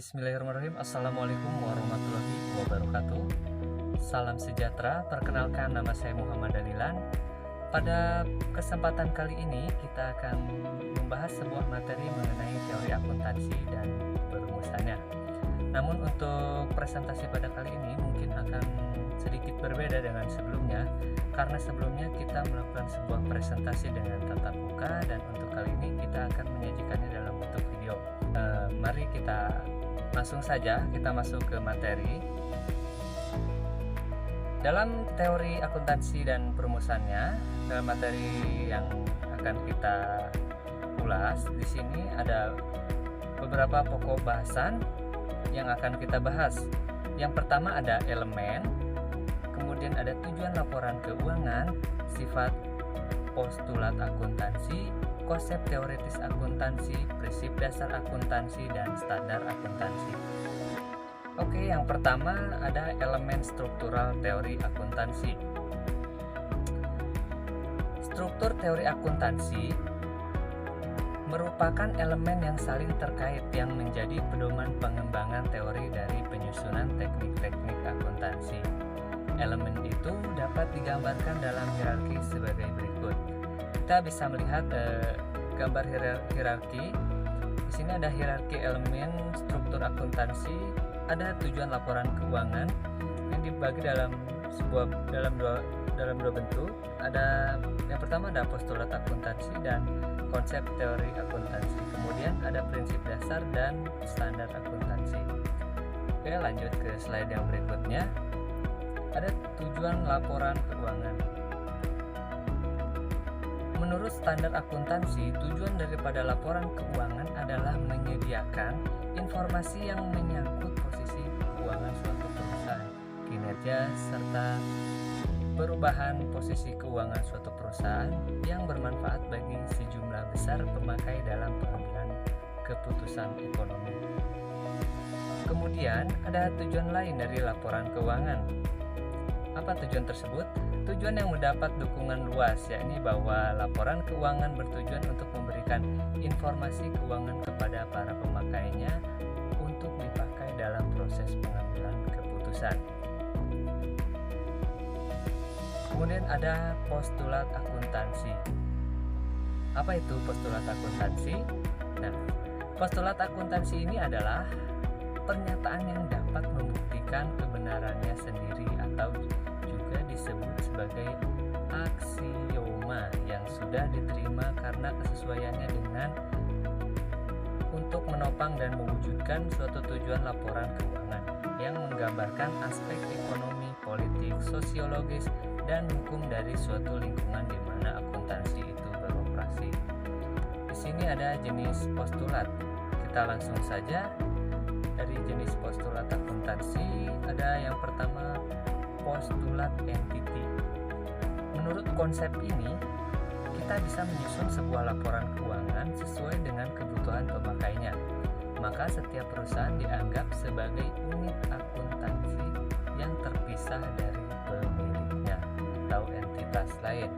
Bismillahirrahmanirrahim. Assalamualaikum warahmatullahi wabarakatuh. Salam sejahtera. Perkenalkan, nama saya Muhammad Dalilan. Pada kesempatan kali ini kita akan membahas sebuah materi mengenai teori akuntansi dan perumusannya. Namun untuk presentasi pada kali ini mungkin akan sedikit berbeda dengan sebelumnya, karena sebelumnya kita melakukan sebuah presentasi dengan tatap muka, dan untuk kali ini kita akan menyajikannya dalam bentuk video. Mari kita langsung saja kita masuk ke materi. Dalam teori akuntansi dan perumusannya, dalam materi yang akan kita ulas di sini ada beberapa pokok bahasan yang akan kita bahas. Yang pertama ada elemen, kemudian ada tujuan laporan keuangan, sifat postulat akuntansi, konsep teoritis akuntansi, prinsip dasar akuntansi, dan standar akuntansi. Oke, yang pertama ada elemen struktural teori akuntansi. Struktur teori akuntansi merupakan elemen yang saling terkait yang menjadi pedoman pengembangan teori dari penyusunan teknik-teknik akuntansi. Elemen itu dapat digambarkan dalam hierarki sebagai berikut. Kita bisa melihat gambar hierarki. Di sini ada hierarki elemen struktur akuntansi, ada tujuan laporan keuangan yang dibagi dalam dua bentuk. Ada yang pertama ada postulat akuntansi dan konsep teori akuntansi. Kemudian ada prinsip dasar dan standar akuntansi. Oke, lanjut ke slide yang berikutnya. Ada tujuan laporan keuangan. Menurut standar akuntansi, tujuan daripada laporan keuangan adalah menyediakan informasi yang menyangkut posisi keuangan suatu perusahaan, kinerja, serta perubahan posisi keuangan suatu perusahaan yang bermanfaat bagi sejumlah besar pemakai dalam pengambilan keputusan ekonomi. Kemudian ada tujuan lain dari laporan keuangan. Apa tujuan tersebut? Tujuan yang mendapat dukungan luas, yakni bahwa laporan keuangan bertujuan untuk memberikan informasi keuangan kepada para pemakainya untuk dipakai dalam proses pengambilan keputusan. Kemudian ada postulat akuntansi. Apa itu postulat akuntansi? Nah, postulat akuntansi ini adalah pernyataan yang dapat membuktikan kebenarannya sendiri atau juga disebut sebagai aksioma yang sudah diterima karena kesesuaiannya dengan untuk menopang dan mewujudkan suatu tujuan laporan keuangan yang menggambarkan aspek ekonomi, politik, sosiologis, dan hukum dari suatu lingkungan di mana akuntansi itu beroperasi. Di sini ada jenis postulat. Kita langsung saja. Dari jenis postulat akuntansi ada yang pertama postulat entity. Menurut konsep ini, kita bisa menyusun sebuah laporan keuangan sesuai dengan kebutuhan pemakainya. Maka setiap perusahaan dianggap sebagai unit akuntansi yang terpisah dari pemiliknya atau entitas lain.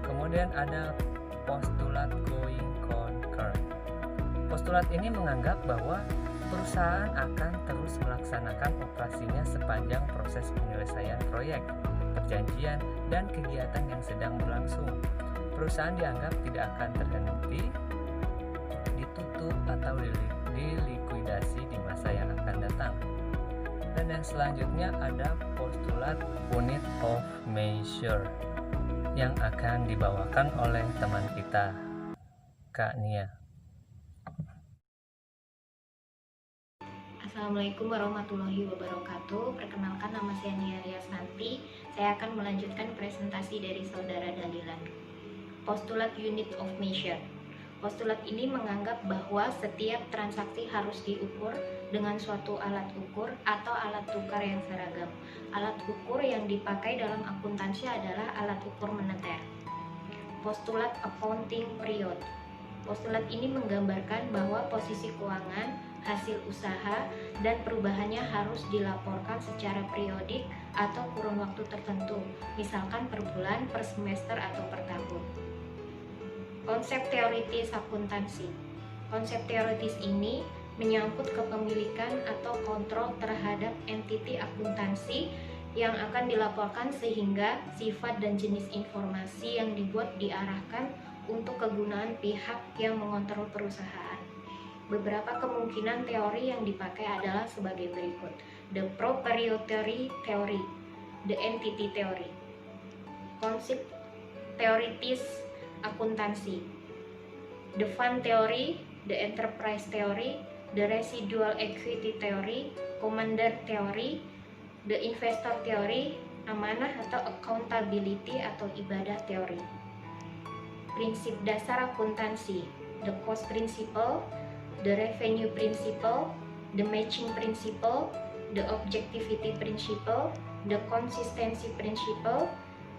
Kemudian ada postulat going concern. Postulat ini menganggap bahwa perusahaan akan terus melaksanakan operasinya sepanjang proses penyelesaian proyek, perjanjian, dan kegiatan yang sedang berlangsung. Perusahaan dianggap tidak akan terhenti, ditutup, atau dilikuidasi di masa yang akan datang. Dan yang selanjutnya ada postulat unit of measure yang akan dibawakan oleh teman kita, Kak Nia. Assalamualaikum warahmatullahi wabarakatuh. Perkenalkan, nama saya Nia Riasnanti. Saya akan melanjutkan presentasi dari saudara Dalilan. Postulat unit of measure. Postulat ini menganggap bahwa setiap transaksi harus diukur dengan suatu alat ukur atau alat tukar yang seragam. Alat ukur yang dipakai dalam akuntansi adalah alat ukur moneter. Postulat accounting period. Postulat ini menggambarkan bahwa posisi keuangan, hasil usaha, dan perubahannya harus dilaporkan secara periodik atau kurun waktu tertentu, misalkan per bulan, per semester, atau per tahun. Konsep teoritis akuntansi. Konsep teoritis ini menyangkut kepemilikan atau kontrol terhadap entiti akuntansi yang akan dilaporkan, sehingga sifat dan jenis informasi yang dibuat diarahkan untuk kegunaan pihak yang mengontrol perusahaan. Beberapa kemungkinan teori yang dipakai adalah sebagai berikut: the proprietary theory, the entity theory, konsep teoritis akuntansi, the fund theory, the enterprise theory, the residual equity theory, commander theory, the investor theory, amanah atau accountability atau ibadah theory. Prinsip dasar akuntansi: the cost principle, the revenue principle, the matching principle, the objectivity principle, the consistency principle,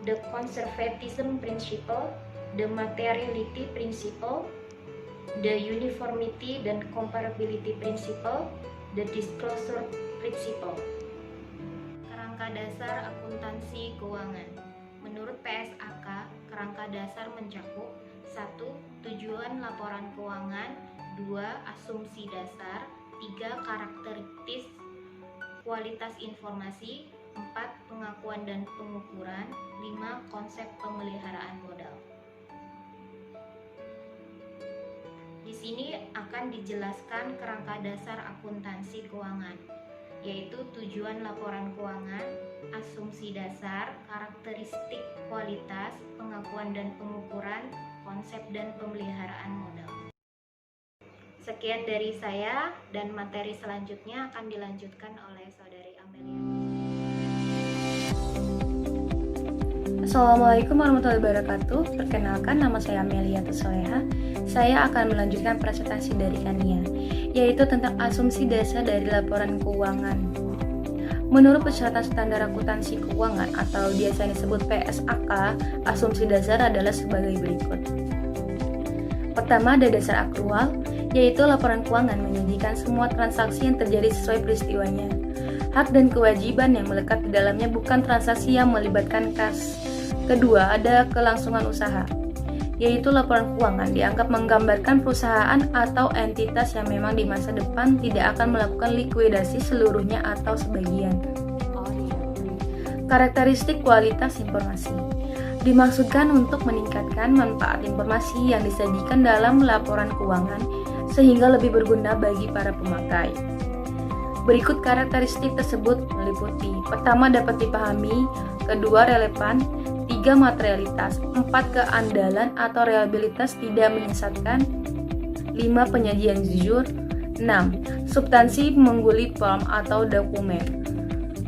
the conservatism principle, the materiality principle, the uniformity dan comparability principle, the disclosure principle. Kerangka dasar akuntansi keuangan. Menurut PSAK, kerangka dasar mencakup 1. Tujuan laporan keuangan, 2. Asumsi dasar, 3. Karakteristik kualitas informasi, 4. Pengakuan dan pengukuran, 5. Konsep pemeliharaan modal. Di sini akan dijelaskan kerangka dasar akuntansi keuangan, yaitu tujuan laporan keuangan, asumsi dasar, karakteristik kualitas, pengakuan dan pengukuran, konsep dan pemeliharaan modal. Sekian dari saya, dan materi selanjutnya akan dilanjutkan oleh Saudari Amelia. Assalamualaikum warahmatullahi wabarakatuh. Perkenalkan, nama saya Amelia Soleha. Saya akan melanjutkan presentasi dari Kania, yaitu tentang asumsi dasar dari laporan keuangan. Menurut persyaratan standar akuntansi keuangan atau biasa disebut PSAK, asumsi dasar adalah sebagai berikut. Pertama, ada dasar akrual, yaitu laporan keuangan menyajikan semua transaksi yang terjadi sesuai peristiwanya. Hak dan kewajiban yang melekat di dalamnya bukan transaksi yang melibatkan kas. Kedua, ada kelangsungan usaha, yaitu laporan keuangan dianggap menggambarkan perusahaan atau entitas yang memang di masa depan tidak akan melakukan likuidasi seluruhnya atau sebagian. Karakteristik kualitas informasi dimaksudkan untuk meningkatkan manfaat informasi yang disajikan dalam laporan keuangan sehingga lebih berguna bagi para pemakai. Berikut karakteristik tersebut meliputi: pertama, dapat dipahami, kedua, relevan, 3. Materialitas, 4. Keandalan atau reliabilitas tidak menyesatkan, 5. Penyajian jujur, 6. Substansi mengguli form atau dokumen,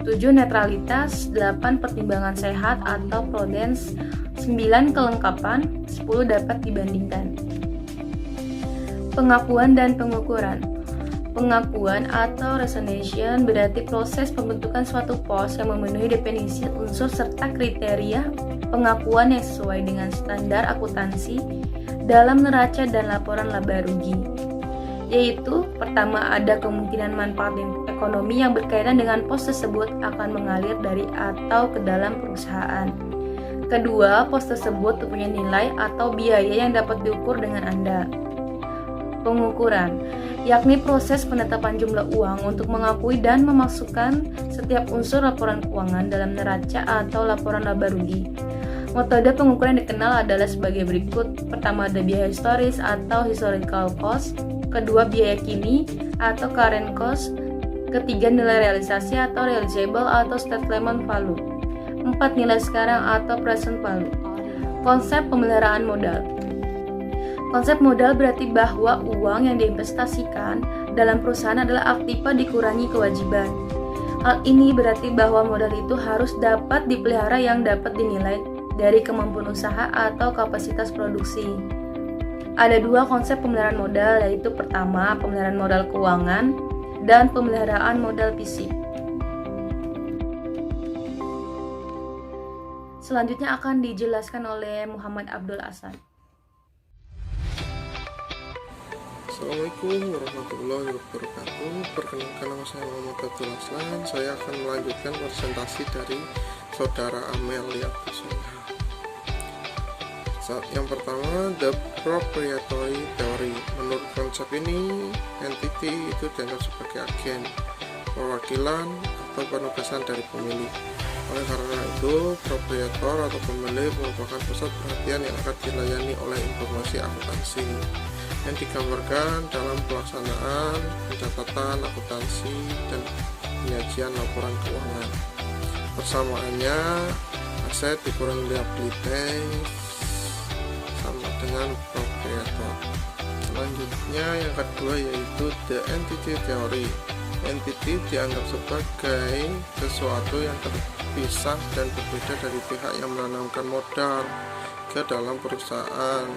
7. Netralitas, 8. Pertimbangan sehat atau prudence, 9. Kelengkapan, 10. Dapat dibandingkan. Pengakuan dan pengukuran. Pengakuan atau resignation berarti proses pembentukan suatu pos yang memenuhi definisi unsur serta kriteria pengakuan yang sesuai dengan standar akuntansi dalam neraca dan laporan laba rugi. Yaitu, pertama, ada kemungkinan manfaat ekonomi yang berkaitan dengan pos tersebut akan mengalir dari atau ke dalam perusahaan. Kedua, pos tersebut mempunyai nilai atau biaya yang dapat diukur dengan Anda. Pengukuran, yakni proses penetapan jumlah uang untuk mengakui dan memasukkan setiap unsur laporan keuangan dalam neraca atau laporan laba rugi. Metode pengukuran yang dikenal adalah sebagai berikut. Pertama, ada biaya historis atau historical cost. Kedua, biaya kini atau current cost. Ketiga, nilai realisasi atau realizable atau settlement value. 4. Nilai sekarang atau present value. Konsep pemeliharaan modal. Konsep modal berarti bahwa uang yang diinvestasikan dalam perusahaan adalah aktiva dikurangi kewajiban. Hal ini berarti bahwa modal itu harus dapat dipelihara yang dapat dinilai dari kemampuan usaha atau kapasitas produksi. Ada 2 konsep pemeliharaan modal, yaitu pertama, pemeliharaan modal keuangan dan pemeliharaan modal fisik. Selanjutnya akan dijelaskan oleh Muhammad Abdul Ahsan. Assalamualaikum warahmatullahi wabarakatuh. Perkenalkan, nama saya Muhammad Abdul Ahsan. Saya akan melanjutkan presentasi dari Saudara Amelia Soleha. Yang pertama, the proprietary theory. Menurut konsep ini, entity itu dianggap sebagai agen, perwakilan, atau penugasan dari pemilik. Oleh karena itu, proprietor atau pemilik merupakan pusat perhatian yang akan dilayani oleh informasi akuntansi yang digambarkan dalam pelaksanaan pencatatan akuntansi dan penyajian laporan keuangan. Persamaannya, aset dikurangi liabilitas sama dengan proprietor. Selanjutnya yang kedua yaitu the entity theory. Entity dianggap sebagai sesuatu yang terpisah dan berbeda dari pihak yang menanamkan modal ke dalam perusahaan,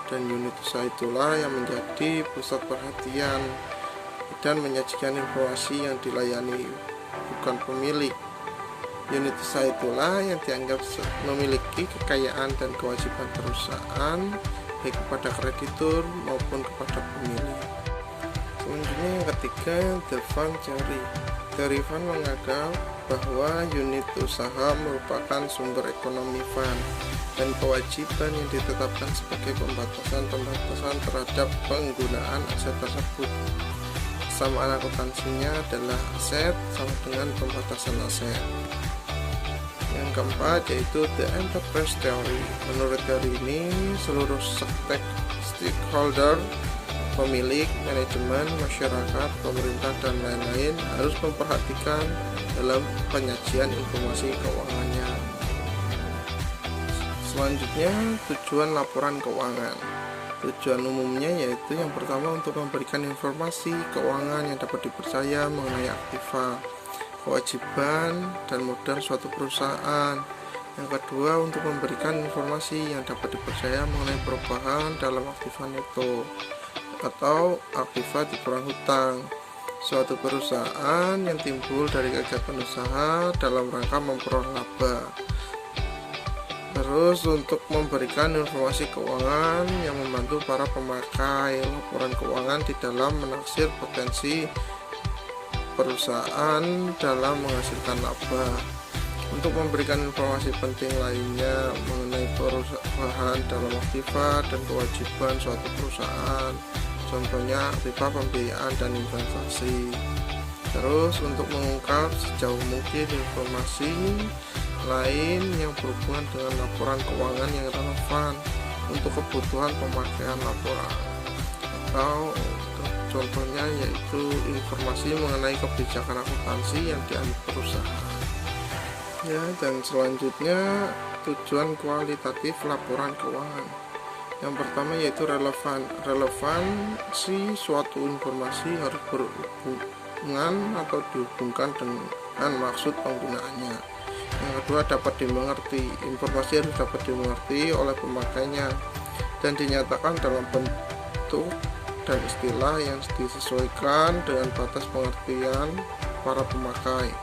dan unit usaha itulah yang menjadi pusat perhatian dan menyajikan informasi yang dilayani, bukan pemilik. Unit usaha itulah yang dianggap memiliki kekayaan dan kewajiban perusahaan baik kepada kreditur maupun kepada pemilik. Selanjutnya yang ketiga, the fund theory. Teori fund menganggap bahwa unit usaha merupakan sumber ekonomi fund dan kewajiban yang ditetapkan sebagai pembatasan terhadap penggunaan aset tersebut. Kesamaan akuntansinya adalah aset sama dengan pembatasan aset. Yang keempat yaitu the enterprise theory. Menurut teori ini, seluruh stakeholder, pemilik, manajemen, masyarakat, pemerintah, dan lain-lain harus memperhatikan dalam penyajian informasi keuangannya. Selanjutnya, tujuan laporan keuangan. Tujuan umumnya yaitu yang pertama untuk memberikan informasi keuangan yang dapat dipercaya mengenai aktiva, kewajiban, dan modal suatu perusahaan. Yang kedua, untuk memberikan informasi yang dapat dipercaya mengenai perubahan dalam aktiva neto atau aktiva dikurang hutang suatu perusahaan yang timbul dari kegiatan usaha dalam rangka memperoleh laba. Terus untuk memberikan informasi keuangan yang membantu para pemakai laporan keuangan di dalam menaksir potensi perusahaan dalam menghasilkan laba. Untuk memberikan informasi penting lainnya mengenai perubahan dalam aktiva dan kewajiban suatu perusahaan, contohnya aktiva pembiayaan dan investasi. Terus untuk mengungkap sejauh mungkin informasi lain yang berhubungan dengan laporan keuangan yang relevan untuk kebutuhan pemakaian laporan, atau contohnya yaitu informasi mengenai kebijakan akuntansi yang diambil perusahaan. Ya, dan selanjutnya tujuan kualitatif laporan keuangan. Yang pertama yaitu relevansi suatu informasi harus berhubungan atau dihubungkan dengan maksud penggunaannya. Yang kedua, dapat dimengerti. Informasi harus dapat dimengerti oleh pemakainya dan dinyatakan dalam bentuk dan istilah yang disesuaikan dengan batas pengertian para pemakai.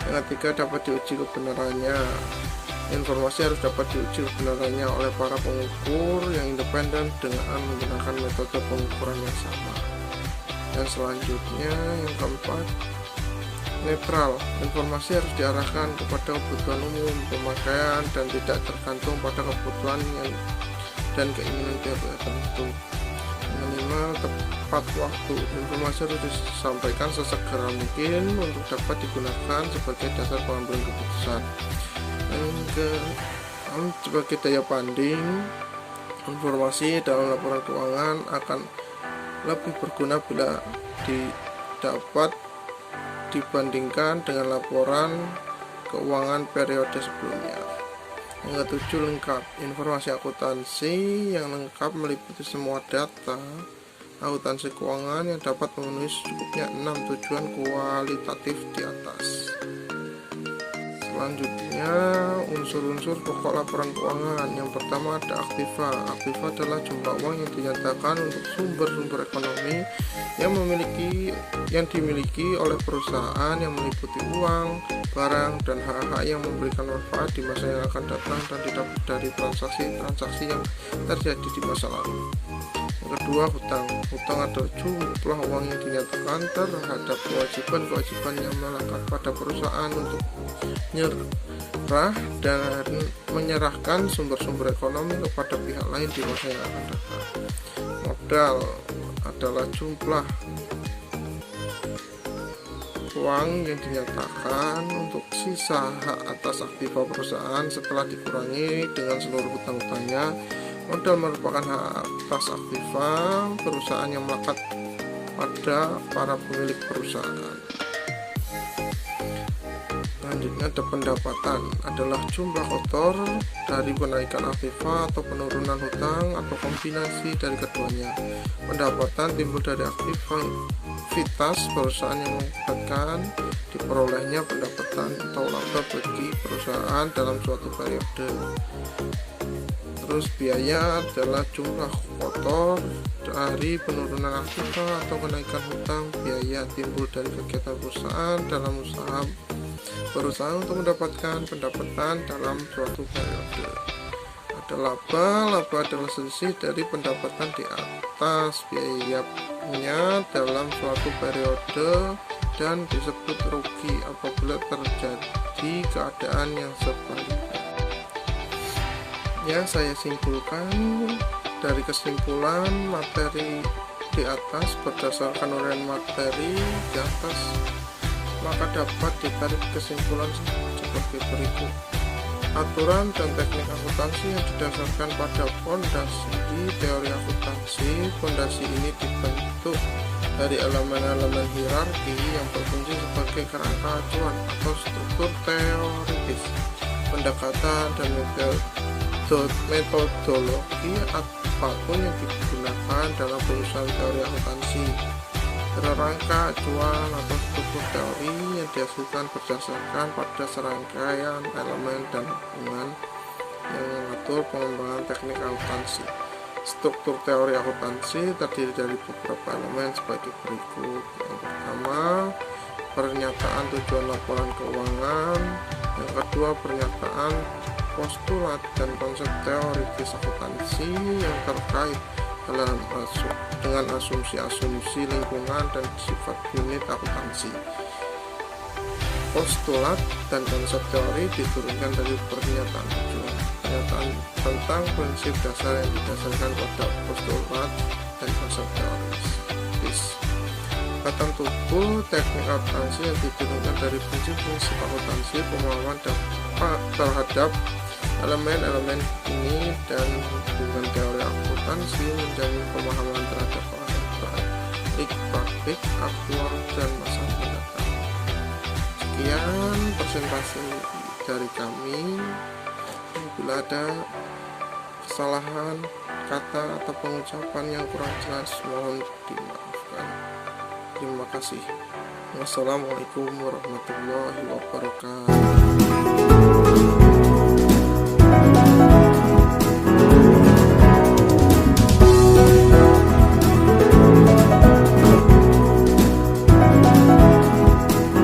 Yang ketiga, dapat diuji kebenarannya. Informasi harus dapat diuji kebenarannya oleh para pengukur yang independen dengan menggunakan metode pengukuran yang sama. Dan selanjutnya yang keempat, netral. Informasi harus diarahkan kepada kebutuhan umum pemakaian dan tidak tergantung pada kebutuhan dan keinginan pihak tertentu. Yang kelima, tepat waktu. Informasi harus disampaikan sesegera mungkin untuk dapat digunakan sebagai dasar pengambilan keputusan. Yang keenam, sebagai daya banding, informasi dalam laporan keuangan akan lebih berguna bila didapat dibandingkan dengan laporan keuangan periode sebelumnya. Yang ketujuh, lengkap. Informasi akuntansi yang lengkap meliputi semua data akuntansi keuangan yang dapat memenuhi secukupnya 6 tujuan kualitatif di atas. Selanjutnya, unsur-unsur pokok laporan keuangan. Yang pertama ada aktiva. Aktiva adalah jumlah uang yang dinyatakan untuk sumber-sumber ekonomi yang dimiliki oleh perusahaan, yang meliputi uang, barang, dan hak-hak yang memberikan manfaat di masa yang akan datang dan didapat dari transaksi yang terjadi di masa lalu. Yang kedua, hutang. Hutang adalah jumlah uang yang dinyatakan terhadap kewajiban yang melekat pada perusahaan untuk kiprah dan menyerahkan sumber-sumber ekonomi kepada pihak lain di masa yang akan datang. Modal adalah jumlah uang yang dinyatakan untuk sisa hak atas aktiva perusahaan setelah dikurangi dengan seluruh hutang-hutangnya. Modal merupakan hak atas aktiva perusahaan yang melekat pada para pemilik perusahaan. Selanjutnya ada pendapatan, adalah jumlah kotor dari kenaikan aktiva atau penurunan hutang atau kombinasi dari keduanya. Pendapatan timbul dari aktivitas perusahaan yang mengakibatkan diperolehnya pendapatan atau laba bagi perusahaan dalam suatu periode. Terus biaya adalah jumlah kotor dari penurunan aktiva atau kenaikan hutang. Biaya timbul dari kegiatan perusahaan dalam usaha perusahaan untuk mendapatkan pendapatan dalam suatu periode. Ada laba adalah selisih dari pendapatan di atas biayanya dalam suatu periode dan disebut rugi apabila terjadi keadaan yang sebaliknya. Ya, saya simpulkan dari kesimpulan materi di atas berdasarkan uraian materi di atas, maka dapat ditarik kesimpulan sebagai berikut. Aturan dan teknik akuntansi yang didasarkan pada fondasi teori akuntansi. Fondasi ini dibentuk dari elemen-elemen hierarki yang berfungsi sebagai kerangka acuan atau struktur teoritis, pendekatan dan metodologi apapun yang digunakan dalam perusahaan teori akuntansi. Kerangka acuan atau struktur teori yang dihasilkan berdasarkan pada serangkaian elemen dan hubungan yang mengatur pengembangan teknik akuntansi. Struktur teori akuntansi terdiri dari beberapa elemen sebagai berikut. Yang pertama, pernyataan tujuan laporan keuangan. Yang kedua, pernyataan postulat dan konsep teoritis akuntansi yang terkait dengan asumsi-asumsi lingkungan dan sifat unit akuntansi. Postulat dan konsep teori diturunkan dari pernyataan tujuan. Pernyataan tentang prinsip dasar yang didasarkan pada postulat dan konsep teoritis. Batang tubuh teknik akuntansi yang diturunkan dari prinsip-prinsip akuntansi, pemahaman terhadap elemen-elemen ini dan hubungan teori akuntansi, menjamin pemahaman terhadap praktik, aktual, dan masa mendatang. Sekian presentasi dari kami. Bila ada kesalahan kata atau pengucapan yang kurang jelas, mohon dimaafkan. Terima kasih. Wassalamualaikum warahmatullahi wabarakatuh.